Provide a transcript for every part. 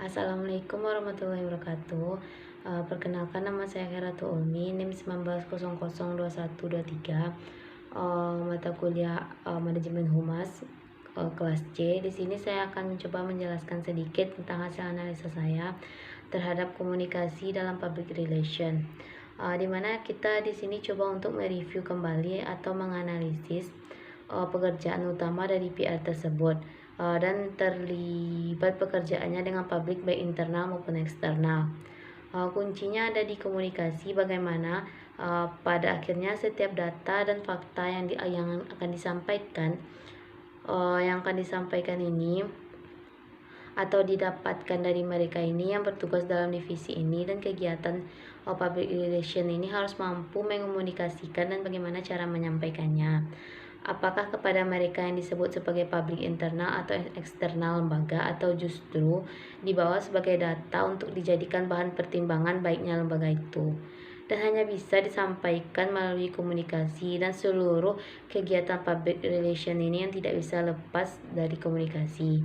Assalamualaikum warahmatullahi wabarakatuh. Perkenalkan, nama saya Khairatul Ulmi, NIM 19002123. Mata kuliah Manajemen Humas, kelas C. Di sini saya akan mencoba menjelaskan sedikit tentang hasil analisa saya terhadap komunikasi dalam public relation. Di mana kita di sini coba untuk mereview kembali atau menganalisis pekerjaan utama dari PR tersebut, dan terlibat pekerjaannya dengan publik baik internal maupun eksternal. Kuncinya ada di komunikasi, bagaimana pada akhirnya setiap data dan fakta yang akan disampaikan ini atau didapatkan dari mereka ini yang bertugas dalam divisi ini, dan kegiatan public relation ini harus mampu mengkomunikasikan dan bagaimana cara menyampaikannya. Apakah kepada mereka yang disebut sebagai publik internal atau eksternal lembaga, atau justru dibawa sebagai data untuk dijadikan bahan pertimbangan baiknya lembaga itu, dan hanya bisa disampaikan melalui komunikasi. Dan seluruh kegiatan public relation ini yang tidak bisa lepas dari komunikasi.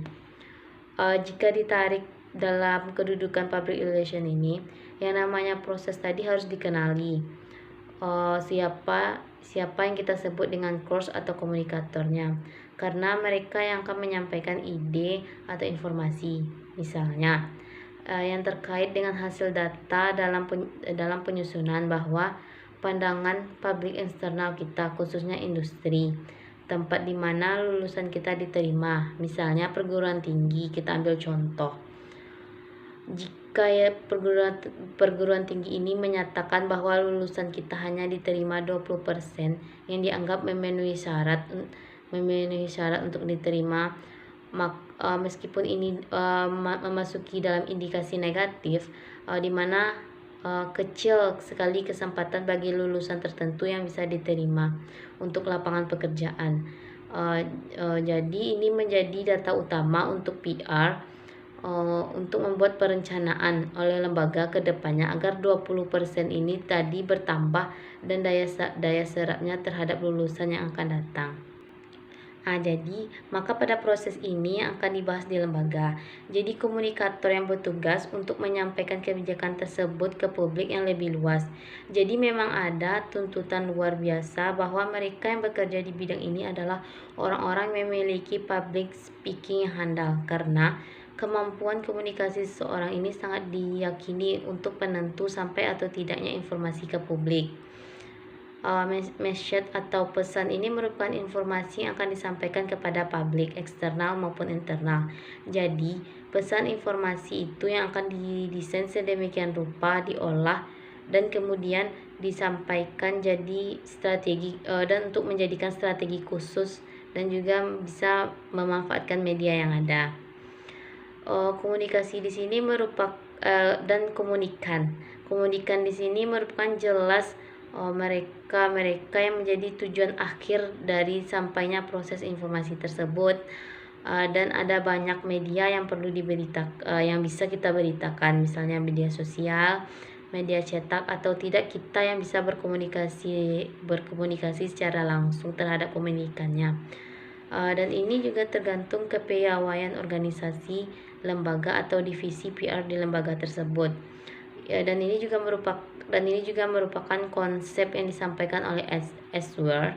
Jika ditarik dalam kedudukan public relation ini, yang namanya proses tadi harus dikenali. Siapa yang kita sebut dengan course atau komunikatornya, karena mereka yang akan menyampaikan ide atau informasi, misalnya yang terkait dengan hasil data dalam penyusunan, bahwa pandangan publik eksternal kita, khususnya industri, tempat di mana lulusan kita diterima, misalnya perguruan tinggi. Kita ambil contoh, jika perguruan tinggi ini menyatakan bahwa lulusan kita hanya diterima 20% yang dianggap memenuhi syarat untuk diterima, meskipun ini memasuki dalam indikasi negatif, di mana kecil sekali kesempatan bagi lulusan tertentu yang bisa diterima untuk lapangan pekerjaan. Jadi ini menjadi data utama untuk PR, untuk membuat perencanaan oleh lembaga ke depannya, agar 20% ini tadi bertambah dan daya serapnya terhadap lulusan yang akan datang. Jadi maka pada proses ini yang akan dibahas di lembaga. Jadi komunikator yang bertugas untuk menyampaikan kebijakan tersebut ke publik yang lebih luas. Jadi memang ada tuntutan luar biasa bahwa mereka yang bekerja di bidang ini adalah orang-orang yang memiliki public speaking yang handal, karena kemampuan komunikasi seseorang ini sangat diyakini untuk penentu sampai atau tidaknya informasi ke publik. Message atau pesan ini merupakan informasi yang akan disampaikan kepada publik eksternal maupun internal. Jadi pesan informasi itu yang akan didesain sedemikian rupa, diolah, dan kemudian disampaikan jadi strategi, dan untuk menjadikan strategi khusus, dan juga bisa memanfaatkan media yang ada. Komunikasi di sini merupakan dan komunikan di sini merupakan jelas mereka yang menjadi tujuan akhir dari sampainya proses informasi tersebut, dan ada banyak media yang perlu yang bisa kita beritakan, misalnya media sosial, media cetak, atau tidak kita yang bisa berkomunikasi secara langsung terhadap komunikannya. Dan ini juga tergantung kepiawaian organisasi, lembaga, atau divisi PR di lembaga tersebut. Dan ini juga merupakan konsep yang disampaikan oleh Ashworth.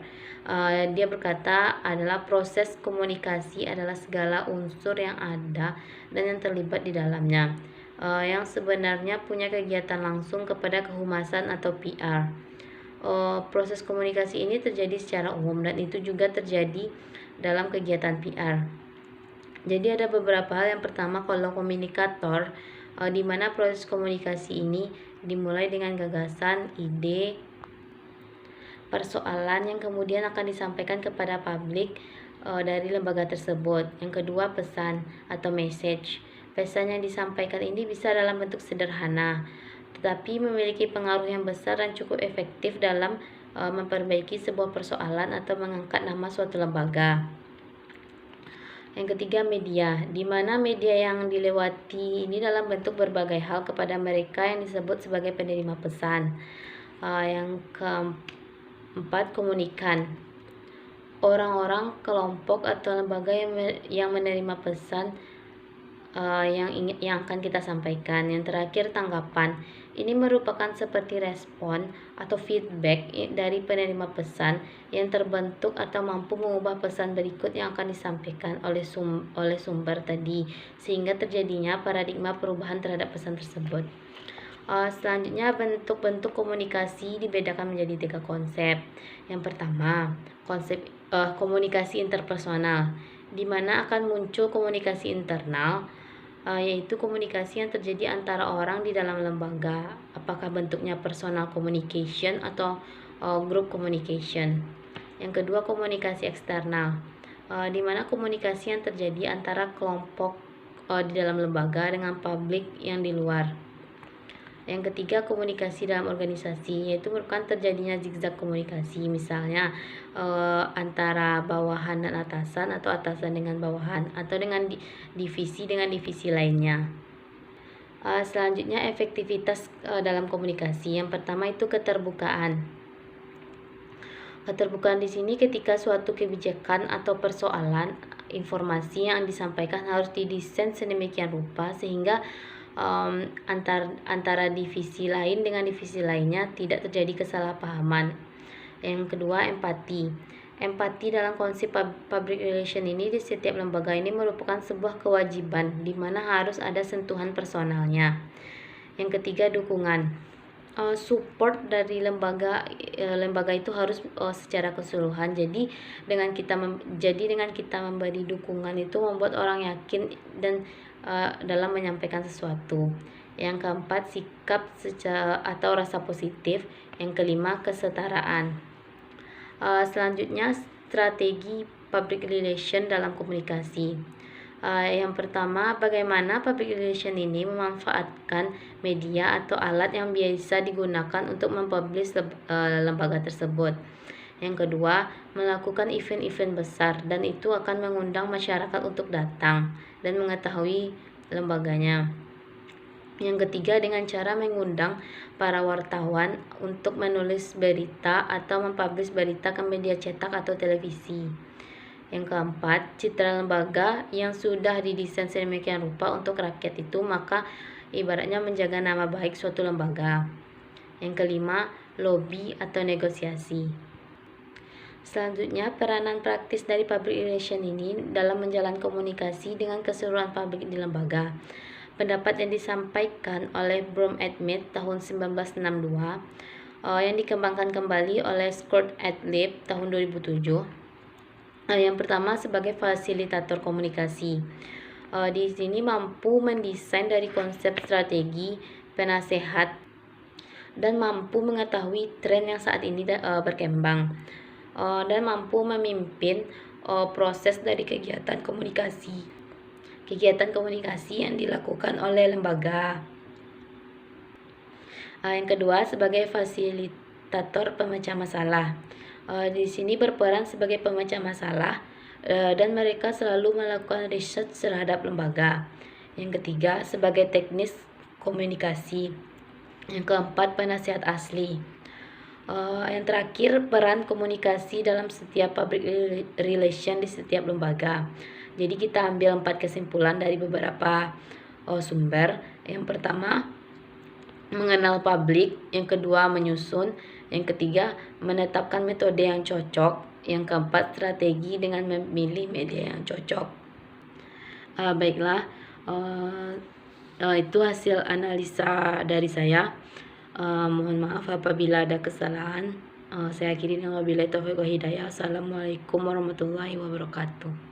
Dia berkata adalah proses komunikasi adalah segala unsur yang ada dan yang terlibat di dalamnya, yang sebenarnya punya kegiatan langsung kepada kehumasan atau PR. Proses komunikasi ini terjadi secara umum, dan itu juga terjadi dalam kegiatan PR. Jadi ada beberapa hal. Yang pertama, kalau komunikator, di mana proses komunikasi ini dimulai dengan gagasan, ide, persoalan yang kemudian akan disampaikan kepada publik dari lembaga tersebut. Yang kedua, pesan atau message. Pesan yang disampaikan ini bisa dalam bentuk sederhana, tetapi memiliki pengaruh yang besar dan cukup efektif dalam memperbaiki sebuah persoalan atau mengangkat nama suatu lembaga. Yang ketiga, media, di mana media yang dilewati ini dalam bentuk berbagai hal kepada mereka yang disebut sebagai penerima pesan. Yang keempat, komunikan, orang-orang, kelompok, atau lembaga yang menerima pesan yang akan kita sampaikan. Yang terakhir, tanggapan. Ini merupakan seperti respon atau feedback dari penerima pesan yang terbentuk atau mampu mengubah pesan berikut yang akan disampaikan oleh sumber tadi, sehingga terjadinya paradigma perubahan terhadap pesan tersebut. Selanjutnya, bentuk-bentuk komunikasi dibedakan menjadi 3 konsep. Yang pertama, konsep komunikasi interpersonal, di mana akan muncul komunikasi internal, yaitu komunikasi yang terjadi antara orang di dalam lembaga, apakah bentuknya personal communication atau group communication. Yang kedua, komunikasi eksternal, di mana komunikasi yang terjadi antara kelompok di dalam lembaga dengan publik yang di luar. Yang ketiga, komunikasi dalam organisasi, yaitu merupakan terjadinya zigzag komunikasi, misalnya antara bawahan dan atasan, atau atasan dengan bawahan, atau dengan divisi dengan divisi lainnya. Selanjutnya, efektivitas dalam komunikasi. Yang pertama itu keterbukaan. Keterbukaan di sini ketika suatu kebijakan atau persoalan, informasi yang disampaikan harus didesain sedemikian rupa sehingga antara divisi lain dengan divisi lainnya tidak terjadi kesalahpahaman. Yang kedua, empati. Empati dalam konsep public relation ini di setiap lembaga ini merupakan sebuah kewajiban di mana harus ada sentuhan personalnya. Yang ketiga, dukungan. Support dari lembaga itu harus secara keseluruhan. Jadi dengan kita memberi dukungan itu membuat orang yakin dan dalam menyampaikan sesuatu. Yang keempat, sikap atau rasa positif. Yang kelima, kesetaraan. Selanjutnya, strategi public relation dalam komunikasi. Yang pertama, bagaimana public relation ini memanfaatkan media atau alat yang biasa digunakan untuk mempublish lembaga tersebut. Yang kedua, melakukan event-event besar, dan itu akan mengundang masyarakat untuk datang dan mengetahui lembaganya. Yang ketiga, dengan cara mengundang para wartawan untuk menulis berita atau mempublish berita ke media cetak atau televisi. Yang keempat, citra lembaga yang sudah didesain sedemikian rupa untuk rakyat itu, maka ibaratnya menjaga nama baik suatu lembaga. Yang kelima, lobby atau negosiasi. Selanjutnya, peranan praktis dari public relation ini dalam menjalankan komunikasi dengan keseluruhan publik di lembaga. Pendapat yang disampaikan oleh Brom et Mead tahun 1962 yang dikembangkan kembali oleh Scott et Lib tahun 2007. Yang pertama, sebagai fasilitator komunikasi. Di sini mampu mendesain dari konsep strategi, penasehat, dan mampu mengetahui tren yang saat ini berkembang, dan mampu memimpin proses dari kegiatan komunikasi yang dilakukan oleh lembaga. Yang kedua, sebagai fasilitator pemecah masalah. Di sini berperan sebagai pemecah masalah dan mereka selalu melakukan riset terhadap lembaga. Yang ketiga, sebagai teknis komunikasi. Yang keempat, penasihat asli. Yang terakhir, peran komunikasi dalam setiap public relation di setiap lembaga. Jadi kita ambil 4 kesimpulan dari beberapa sumber. Yang pertama, mengenal publik. Yang kedua, menyusun. Yang ketiga, menetapkan metode yang cocok. Yang keempat, strategi dengan memilih media yang cocok. Baiklah, itu hasil analisa dari saya. Mohon maaf apabila ada kesalahan. Saya akhiri dengan wabillahi taufiq wal hidayah. Assalamualaikum warahmatullahi wabarakatuh.